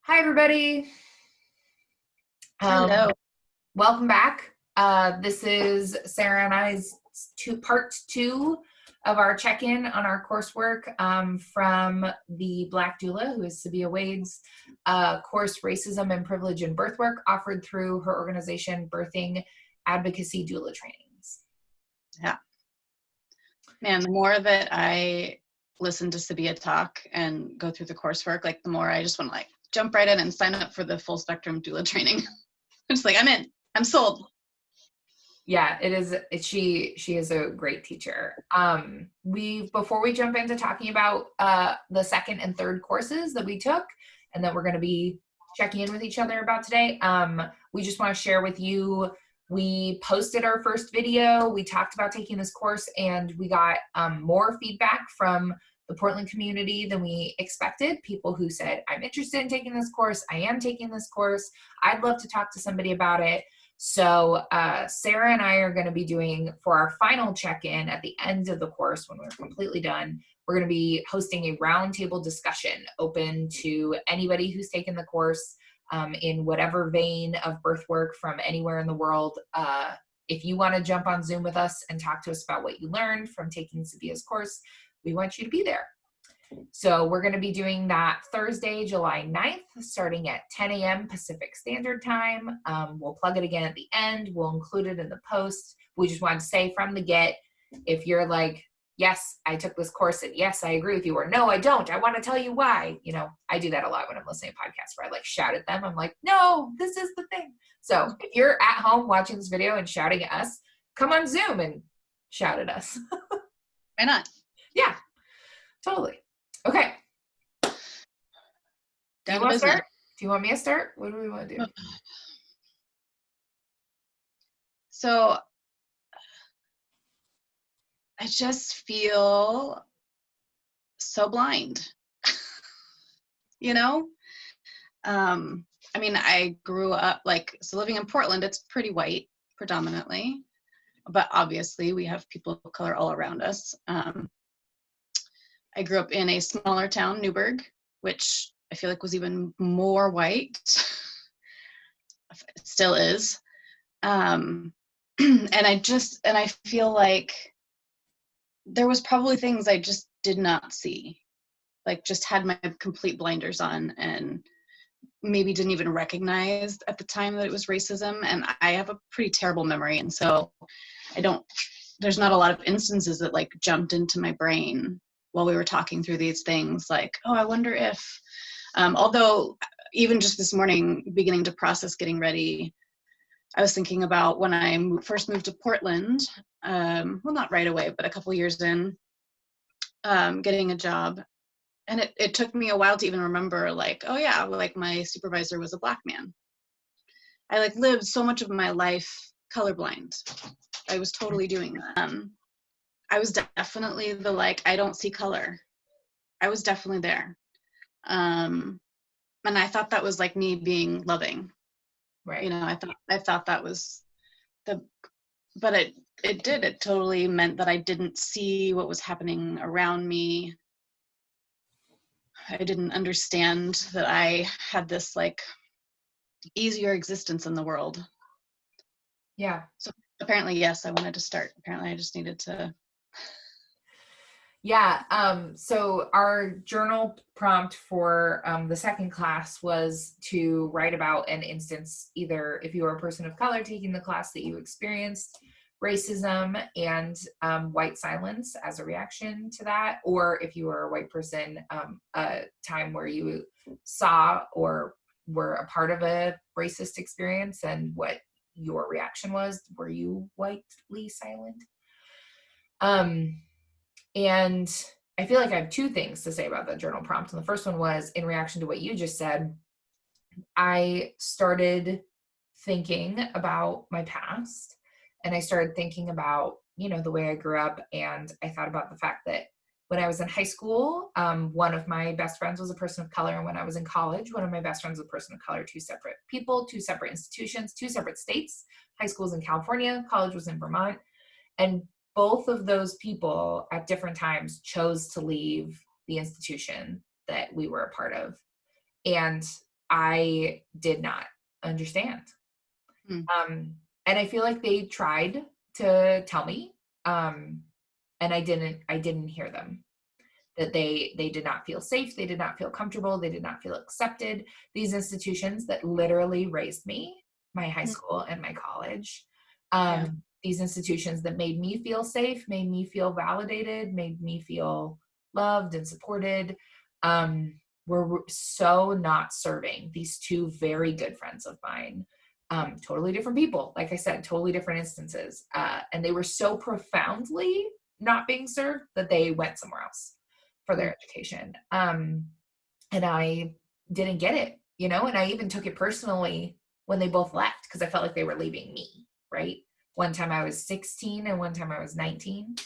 Hi, everybody. Hello. Welcome back. This is Sarah and I's part two of our check-in on our coursework from the Black Doula, who is Sabia Wade's course, Racism and Privilege in Birthwork, offered through her organization, Birthing Advocacy Doula Trainings. Yeah. Man, the more that I listen to Sabia talk and go through the coursework, like the more I just want to jump right in and sign up for the full spectrum doula training. I'm just like, I'm in. I'm sold. Yeah, it is. She is a great teacher. Before we jump into talking about the second and third courses that we took and that we're going to be checking in with each other about today, we just want to share with you, we posted our first video, we talked about taking this course, and we got more feedback from the Portland community than we expected. People who said, I'm interested in taking this course, I am taking this course, I'd love to talk to somebody about it. So Sarah and I are going to be doing, for our final check-in at the end of the course when we're completely done, we're going to be hosting a roundtable discussion open to anybody who's taken the course in whatever vein of birth work from anywhere in the world. If you want to jump on Zoom with us and talk to us about what you learned from taking Sabia's course, we want you to be there. So we're going to be doing that Thursday, July 9th, starting at 10 a.m. Pacific Standard Time. We'll plug it again at the end. We'll include it in the post. We just wanted to say from the get, if you're like, yes, I took this course, and yes, I agree with you, or no, I don't, I want to tell you why. You know, I do that a lot when I'm listening to podcasts where I shout at them. I'm like, no, this is the thing. So if you're at home watching this video and shouting at us, come on Zoom and shout at us. Why not? Yeah, totally. Okay. Do you want to start? Do you want me to start? What do we want to do? So I just feel so blind. You know? I mean, I grew up living in Portland, it's pretty white predominantly, but obviously we have people of color all around us. I grew up in a smaller town, Newburgh, which I feel like was even more white. It still is. And I feel like there was probably things I just did not see, just had my complete blinders on and maybe didn't even recognize at the time that it was racism. And I have a pretty terrible memory. And so there's not a lot of instances that jumped into my brain while we were talking through these things, oh, I wonder if, although even just this morning, beginning to process getting ready, I was thinking about when I first moved to Portland, well, not right away, but a couple years in, getting a job. And it took me a while to even remember, oh yeah, my supervisor was a Black man. I lived so much of my life colorblind. I was totally doing that. I was definitely the I don't see color. I was definitely there. And I thought that was me being loving. Right. You know, I thought that was but it totally meant that I didn't see what was happening around me. I didn't understand that I had this easier existence in the world. Yeah. So apparently, yes, I wanted to start. Apparently I just needed to. Yeah. So our journal prompt for the second class was to write about an instance, either if you are a person of color taking the class, that you experienced racism and white silence as a reaction to that, or if you were a white person, a time where you saw or were a part of a racist experience and what your reaction was. Were you whitely silent? And I feel like I have two things to say about that journal prompt. And the first one was in reaction to what you just said. I started thinking about my past, and I started thinking about, the way I grew up. And I thought about the fact that when I was in high school, one of my best friends was a person of color. And when I was in college, one of my best friends was a person of color. Two separate people, two separate institutions, two separate states. High school was in California, college was in Vermont. And both of those people at different times chose to leave the institution that we were a part of. And I did not understand. And I feel like they tried to tell me, and I didn't hear them, that they did not feel safe. They did not feel comfortable. They did not feel accepted. These institutions that literally raised me, my high school and my college, these institutions that made me feel safe, made me feel validated, made me feel loved and supported, were so not serving these two very good friends of mine. Totally different people, like I said, totally different instances. And they were so profoundly not being served that they went somewhere else for their education. And I didn't get it, you know, and I even took it personally when they both left, because I felt like they were leaving me, right? One time I was 16 and one time I was 19.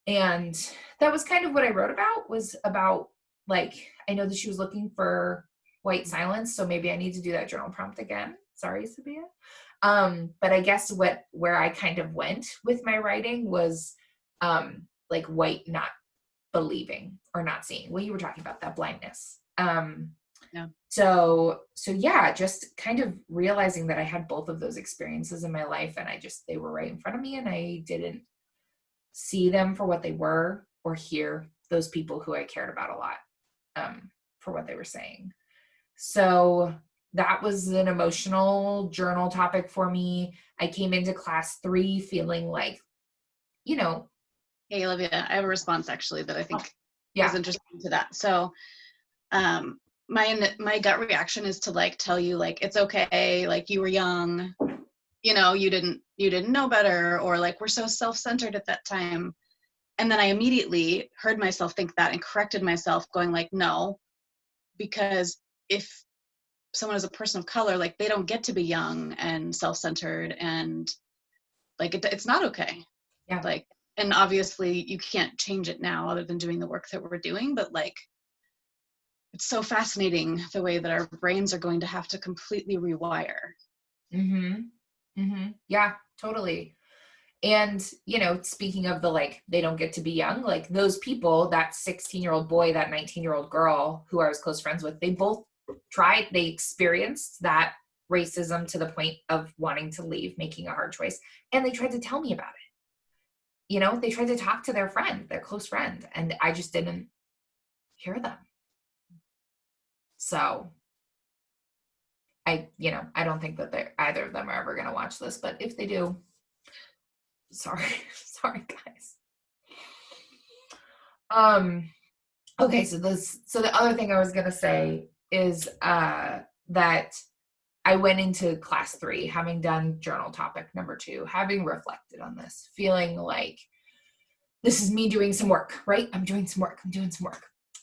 And that was kind of what I wrote about, was about, like, I know that she was looking for white silence, so maybe I need to do that journal prompt again. Sorry, Sabia. But I guess where I kind of went with my writing was like white not believing or not seeing. Well, you were talking about that blindness. Yeah. So yeah, just kind of realizing that I had both of those experiences in my life, and they were right in front of me, and I didn't see them for what they were, or hear those people who I cared about a lot for what they were saying. So that was an emotional journal topic for me. I came into class 3 feeling like, you know. Hey, Olivia, I have a response actually that I think is interesting to that. So my gut reaction is to like tell you like it's okay, like you were young, you know, you didn't know better, or like we're so self-centered at that time. And then I immediately heard myself think that and corrected myself, going like, no, because if someone is a person of color, like they don't get to be young and self-centered, and like it's not okay. Yeah. Like, and obviously you can't change it now other than doing the work that we're doing, but like it's so fascinating the way that our brains are going to have to completely rewire. Yeah, totally. And, you know, speaking of the, like, they don't get to be young, like those people, that 16-year-old boy, that 19-year-old girl who I was close friends with, they both they experienced that racism to the point of wanting to leave, making a hard choice. And they tried to tell me about it. You know, they tried to talk to their friend, their close friend, and I just didn't hear them. So I don't think that either of them are ever going to watch this, but if they do, sorry, guys. Okay, so the other thing I was going to say is that I went into class 3, having done journal topic number 2, having reflected on this, feeling like this is me doing some work, right? I'm doing some work.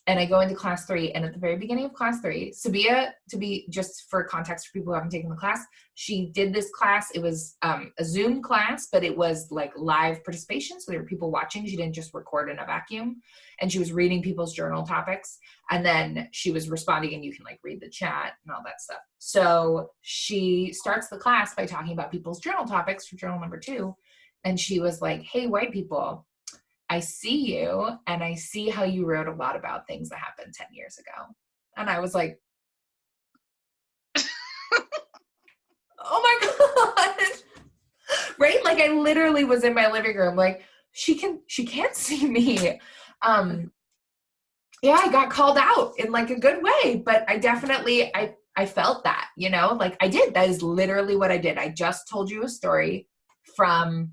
And I go into class 3, and at the very beginning of class 3, Sabia, to be just for context for people who haven't taken the class, she did this class. It was a Zoom class, but it was like live participation. So there were people watching. She didn't just record in a vacuum, and she was reading people's journal topics, and then she was responding, and you can like read the chat and all that stuff. So she starts the class by talking about people's journal topics for journal number 2. And she was like, hey, white people, I see you, and I see how you wrote a lot about things that happened 10 years ago. And I was like, oh my God. Right? Like I literally was in my living room, like she can't see me. Yeah, I got called out in like a good way, but I definitely, I felt that, you know, like I did. That is literally what I did. I just told you a story from,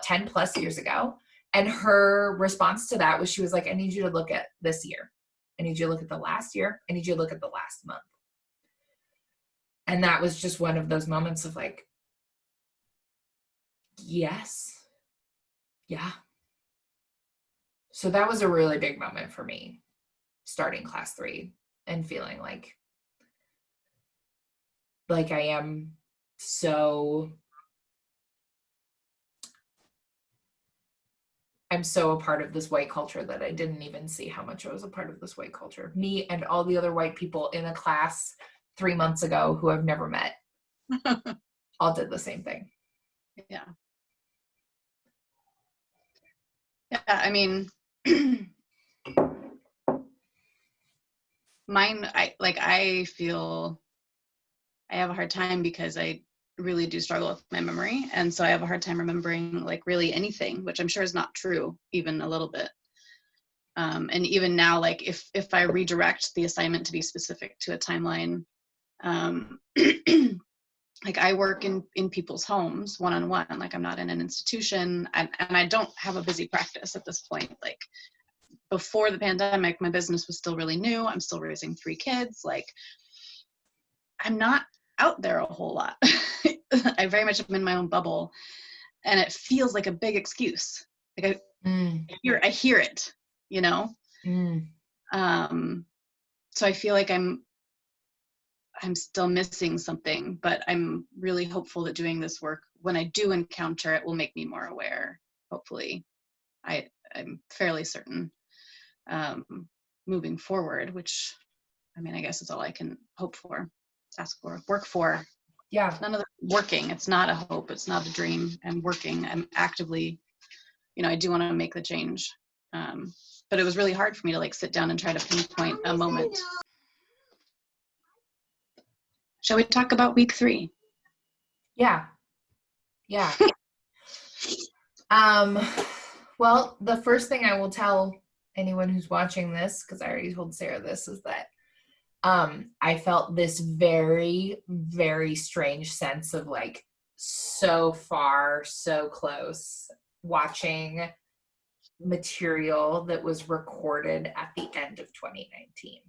10 plus years ago. And her response to that was, she was like, I need you to look at this year. I need you to look at the last year. I need you to look at the last month. And that was just one of those moments of like, yes. Yeah. So that was a really big moment for me, starting class 3 and feeling like I am I'm so a part of this white culture that I didn't even see how much I was a part of this white culture. Me and all the other white people in a class 3 months ago who I've never met all did the same thing. Yeah. Yeah, I mean, Mine, I feel I have a hard time because I really do struggle with my memory. And so I have a hard time remembering like really anything, which I'm sure is not true, even a little bit. And even now, like if I redirect the assignment to be specific to a timeline, like I work in people's homes one-on-one, like I'm not in an institution, and I don't have a busy practice at this point. Like before the pandemic, my business was still really new. I'm still raising 3 kids. Like I'm not out there a whole lot. I very much am in my own bubble, and it feels like a big excuse. Like I hear it, you know? So I feel like I'm still missing something, but I'm really hopeful that doing this work, when I do encounter it, will make me more aware. Hopefully, I'm fairly certain moving forward, which, I mean, I guess is all I can hope for, ask for, work for. Yeah. None of the working. It's not a hope. It's not a dream. I'm working. I'm actively, I do want to make the change. But it was really hard for me to like sit down and try to pinpoint a moment. Shall we talk about week 3? Yeah. Yeah. Well, the first thing I will tell anyone who's watching this, because I already told Sarah this, is that I felt this very, very strange sense of like so far, so close, watching material that was recorded at the end of 2019.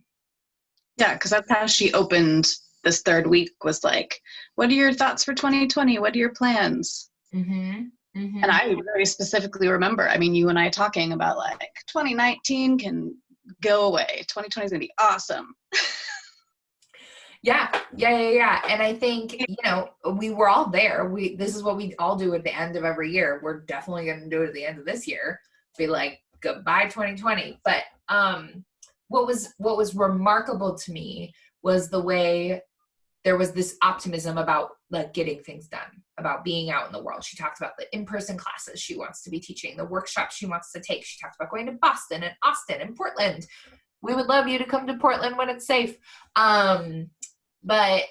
Yeah, because that's how she opened this 3rd week, was like, what are your thoughts for 2020? What are your plans? And I very specifically remember, I mean, you and I talking about like 2019 can go away. 2020 is going to be awesome. Yeah. And I think, we were all there. This is what we all do at the end of every year. We're definitely going to do it at the end of this year. Be like, goodbye 2020. But what was remarkable to me was the way there was this optimism about like getting things done, about being out in the world. She talked about the in-person classes she wants to be teaching, the workshops she wants to take. She talked about going to Boston and Austin and Portland. We would love you to come to Portland when it's safe. But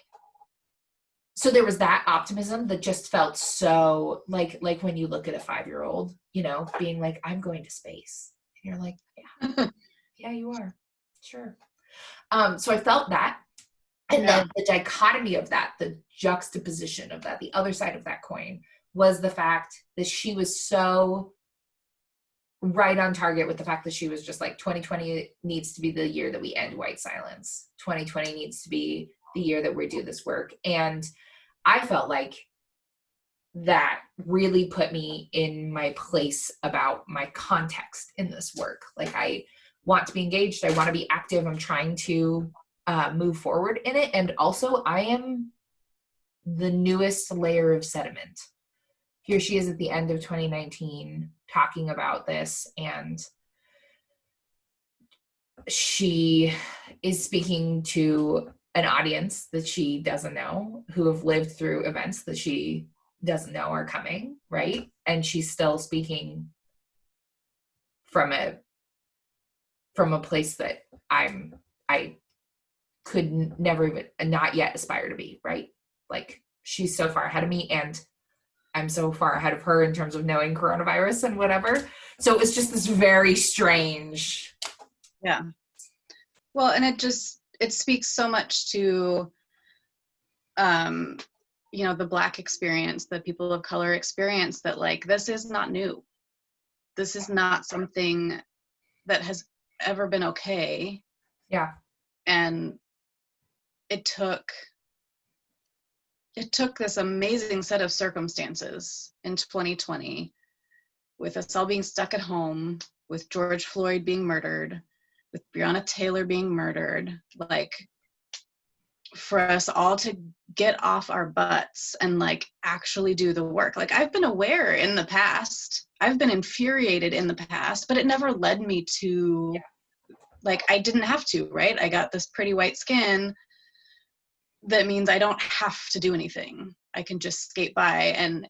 so there was that optimism that just felt so like when you look at a 5-year-old, being like, I'm going to space. And you're like, yeah, yeah, you are. Sure. So I felt that. And then the dichotomy of that, the juxtaposition of that, the other side of that coin, was the fact that she was so right on target with the fact that she was just like, 2020 needs to be the year that we end white silence. 2020 needs to be the year that we do this work. And I felt like that really put me in my place about my context in this work. Like, I want to be engaged. I want to be active. I'm trying to move forward in it. And also, I am the newest layer of sediment. Here she is at the end of 2019 talking about this, and she is speaking to an audience that she doesn't know, who have lived through events that she doesn't know are coming, right? And she's still speaking from a place that I could never even, not yet aspire to be, right? Like, she's so far ahead of me, and I'm so far ahead of her in terms of knowing coronavirus and whatever. So it was just this very strange. Yeah. Well, and it speaks so much to, the Black experience, the people of color experience, that like, this is not new. This is not something that has ever been okay. Yeah. And it took this amazing set of circumstances in 2020, with us all being stuck at home, with George Floyd being murdered, with Breonna Taylor being murdered, like, for us all to get off our butts and like actually do the work. Like, I've been aware in the past, I've been infuriated in the past, but it never led me to, like, I didn't have to, right? I got this pretty white skin that means I don't have to do anything. I can just skate by. And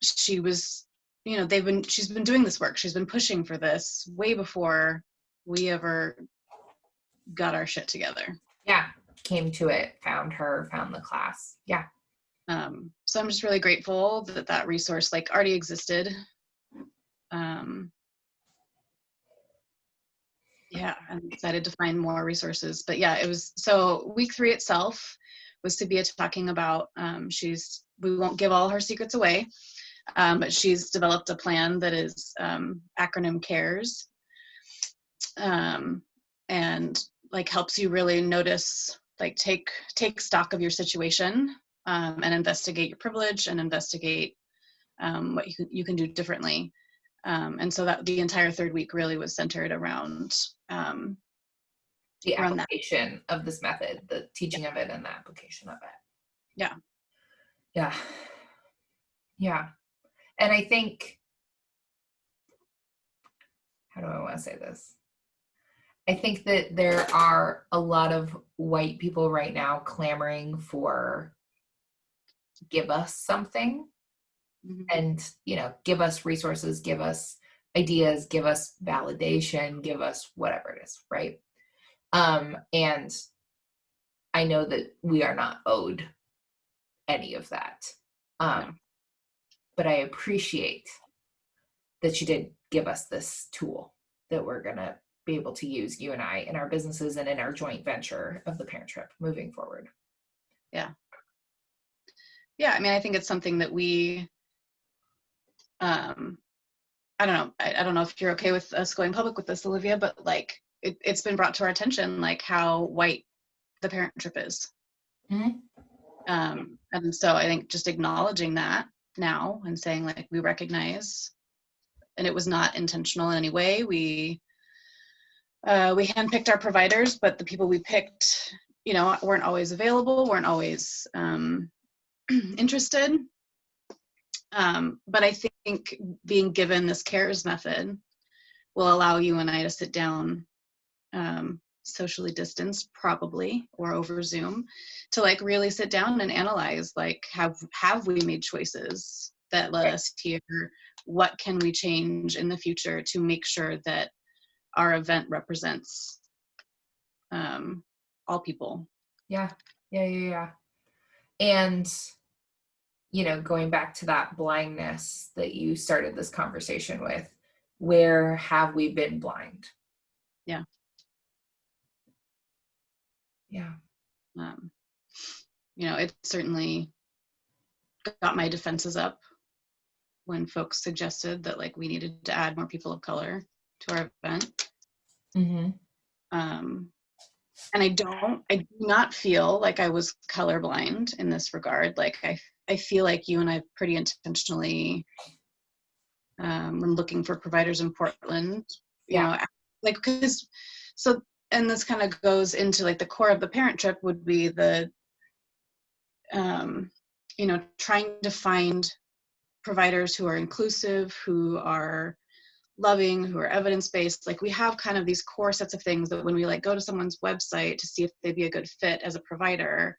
she was, she's been doing this work. She's been pushing for this way before we ever got our shit together. Yeah. Came to it, found the class. Yeah. So I'm just really grateful that that resource like already existed. Yeah, I'm excited to find more resources. But yeah, it was, so week 3 itself was Sabia talking about, we won't give all her secrets away, but she's developed a plan that is acronym CARES, and like helps you really notice, like take stock of your situation, and investigate your privilege and investigate what you can do differently. And so that the entire 3rd week really was centered around the around that. application of this method, the teaching of it and the application of it. Yeah. Yeah. Yeah. And I think, how do I want to say this? I think that there are a lot of white people right now clamoring for give us something, and, you know, give us resources, give us ideas, give us validation, give us whatever it is, right? And I know that we are not owed any of that. No. But I appreciate that you did give us this tool that we're going to be able to use, you and I, in our businesses and in our joint venture of the Parent Trip moving forward. Yeah. Yeah, I mean, I think it's something that we, I don't know. I don't know if you're okay with us going public with this, Olivia, but like it's been brought to our attention, like how white the Parent Trip is. Mm-hmm. And so I think just acknowledging that now and saying like, we recognize, and it was not intentional in any way. We handpicked our providers, but the people we picked, you know, weren't always available, weren't always interested. But I think being given this CARES method will allow you and I to sit down, socially distanced probably, or over Zoom, to like really sit down and analyze, like, have we made choices that led us here? What can we change in the future to make sure that our event represents all people? Yeah. And, you know, going back to that blindness that you started this conversation with, where have we been blind? Yeah. Yeah. You know, it certainly got my defenses up when folks suggested that like we needed to add more people of color to our event. Mm-hmm. And I do not feel like I was colorblind in this regard. Like I feel like you and I pretty intentionally, when looking for providers in Portland, you know, like, because, so, and this kind of goes into like the core of the Parent Trip would be the, you know, trying to find providers who are inclusive, who are loving, who are evidence-based. Like we have kind of these core sets of things that when we like go to someone's website to see if they'd be a good fit as a provider,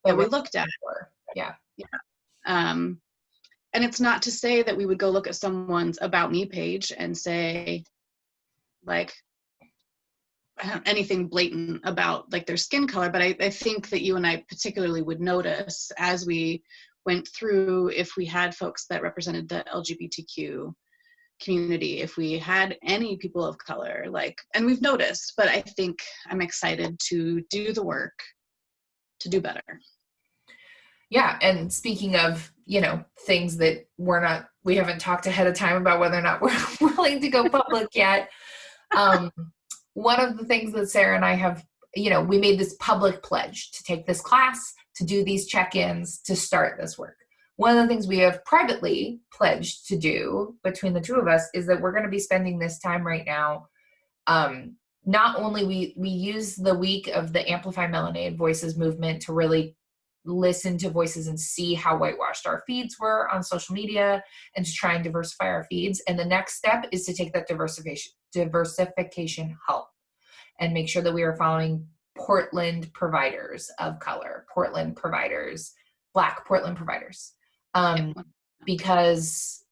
that we looked at. Yeah. And it's not to say that we would go look at someone's About Me page and say like anything blatant about like their skin color, but I think that you and I particularly would notice as we went through, if we had folks that represented the LGBTQ community, if we had any people of color, like, and we've noticed, but I think I'm excited to do the work to do better. Yeah. And speaking of, you know, things that we haven't talked ahead of time about whether or not we're willing to go public yet. One of the things that Sarah and I have, you know, we made this public pledge to take this class, to do these check-ins, to start this work. One of the things we have privately pledged to do between the two of us is that we're going to be spending this time right now. Not only we use the week of the Amplify Melanated Voices movement to really listen to voices and see how whitewashed our feeds were on social media and to try and diversify our feeds. And the next step is to take that diversification help and make sure that we are following Portland providers of color, Portland providers, Black Portland providers. Because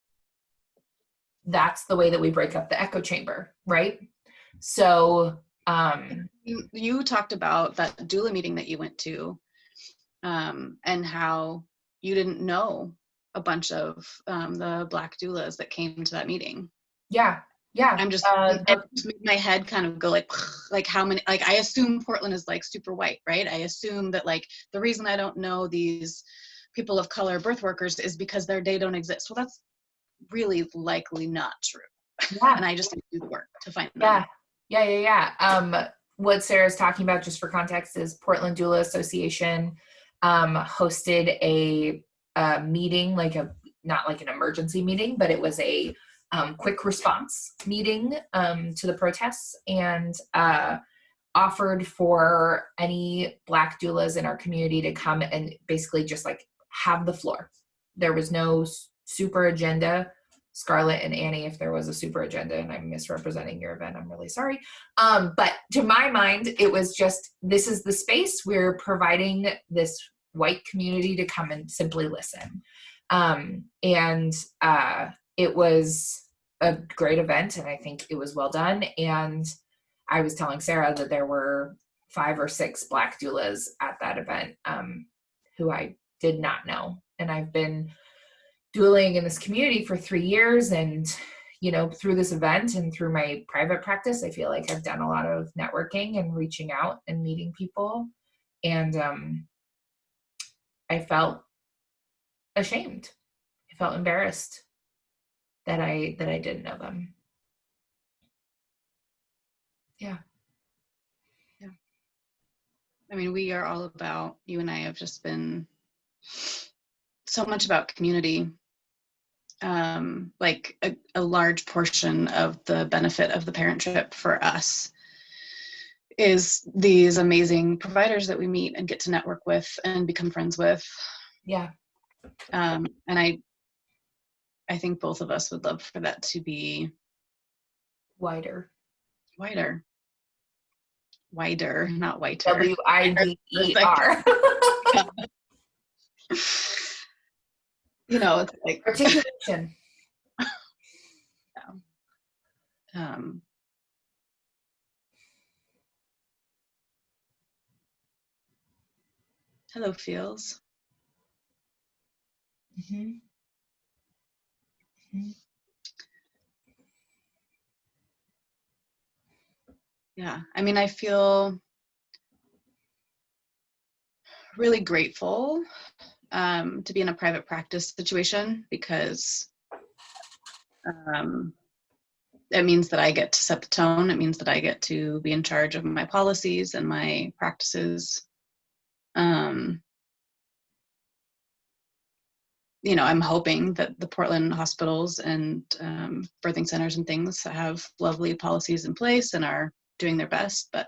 that's the way that we break up the echo chamber, right? So You talked about that doula meeting that you went to, and how you didn't know a bunch of the Black doulas that came to that meeting. Yeah. I'm just, it just made my head kind of go like how many, like I assume Portland is like super white, right? I assume that like the reason I don't know these people of color birth workers is because they don't exist. Well, that's really likely not true. Yeah. And I just need to do the work to find them. Yeah. What Sarah's talking about, just for context, is Portland Doula Association hosted a meeting, not like an emergency meeting, but it was a quick response meeting to the protests, and offered for any Black doulas in our community to come and basically just like have the floor. There was no super agenda. Scarlett and Annie, if there was a super agenda and I'm misrepresenting your event, I'm really sorry. But to my mind, it was just, this is the space we're providing this white community to come and simply listen. It was a great event, and I think it was well done. And I was telling Sarah that there were 5 or 6 Black doulas at that event who I did not know. And I've been douling in this community for 3 years, and through this event and through my private practice, I feel like I've done a lot of networking and reaching out and meeting people, and I felt ashamed. I felt embarrassed that I didn't know them. Yeah. I mean, we are all about, you and I have just been so much about community. Like a large portion of the benefit of the parent trip for us is these amazing providers that we meet and get to network with and become friends with. Yeah. And I think both of us would love for that to be wider, not whiter. WIDER. It's like articulation. Hello, Feels. Mm-hmm. Mm-hmm. Yeah, I mean, I feel really grateful to be in a private practice situation, because it means that I get to set the tone. It means that I get to be in charge of my policies and my practices. I'm hoping that the Portland hospitals and birthing centers and things have lovely policies in place and are doing their best, but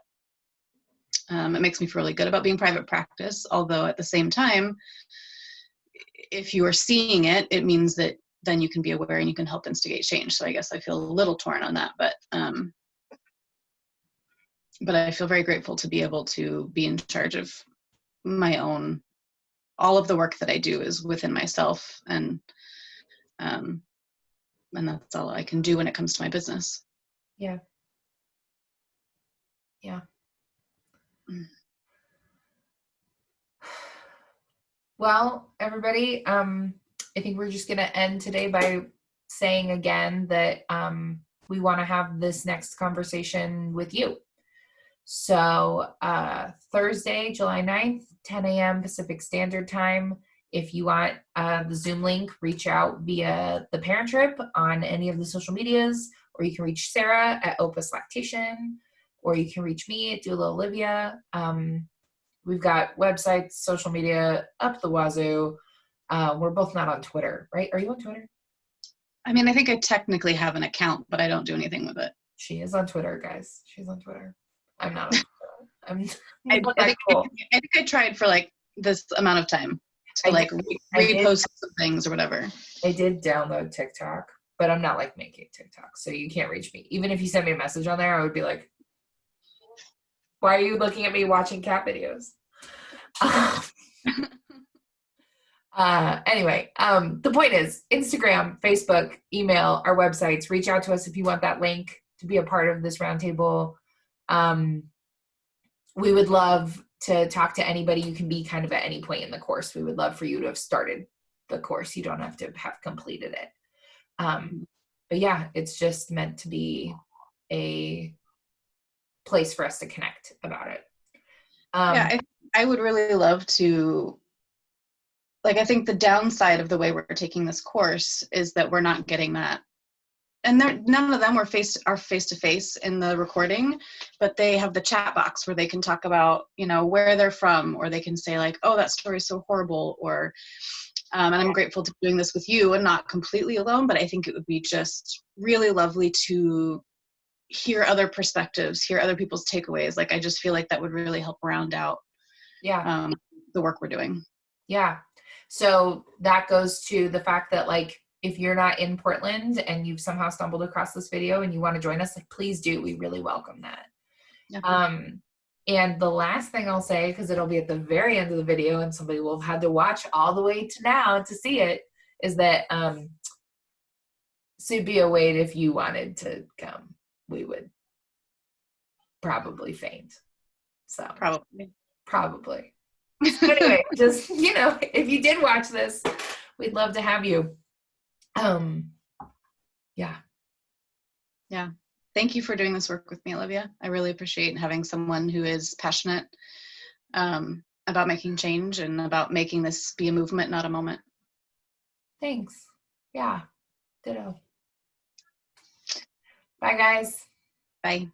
it makes me feel really good about being private practice. Although at the same time, if you are seeing it, it means that then you can be aware and you can help instigate change. So I guess I feel a little torn on that, but I feel very grateful to be able to be in charge of my own. All of the work that I do is within myself, and that's all I can do when it comes to my business. Yeah. Well, everybody, I think we're just going to end today by saying again that we want to have this next conversation with you. So Thursday, July 9th, 10 a.m. Pacific Standard Time. If you want the Zoom link, reach out via the Parent Trip on any of the social medias, or you can reach Sarah at Opus Lactation, or you can reach me at Doula Olivia. We've got websites, social media, up the wazoo. We're both not on Twitter, right? Are you on Twitter? I mean, I think I technically have an account, but I don't do anything with it. She is on Twitter, guys. She's on Twitter. I'm not on Twitter. I think I tried for like this amount of time to repost some things or whatever. I did download TikTok, but I'm not like making TikTok, so you can't reach me. Even if you send me a message on there, I would be like, why are you looking at me watching cat videos? Anyway, the point is Instagram, Facebook, email, our websites. Reach out to us if you want that link to be a part of this roundtable. We would love to talk to anybody. You can be kind of at any point in the course. We would love for you to have started the course. You don't have to have completed it. But yeah, it's just meant to be a place for us to connect about it. Yeah, I would really love to, like, I think the downside of the way we're taking this course is that we're not getting that. And none of them are face to face in the recording, but they have the chat box where they can talk about, you know, where they're from, or they can say like, oh, that story is so horrible, or and I'm grateful to be doing this with you and not completely alone, but I think it would be just really lovely to hear other perspectives, hear other people's takeaways. Like, I just feel like that would really help round out the work we're doing. Yeah. So that goes to the fact that, like, if you're not in Portland and you've somehow stumbled across this video and you want to join us, like, please do. We really welcome that. Yeah. And the last thing I'll say, because it'll be at the very end of the video and somebody will have had to watch all the way to now to see it, is that Sabia Wade, if you wanted to come, we would probably faint. So probably. So anyway, just, you know, if you did watch this, we'd love to have you. Yeah. Thank you for doing this work with me, Olivia. I really appreciate having someone who is passionate about making change and about making this be a movement, not a moment. Thanks. Yeah. Ditto. Bye, guys. Bye.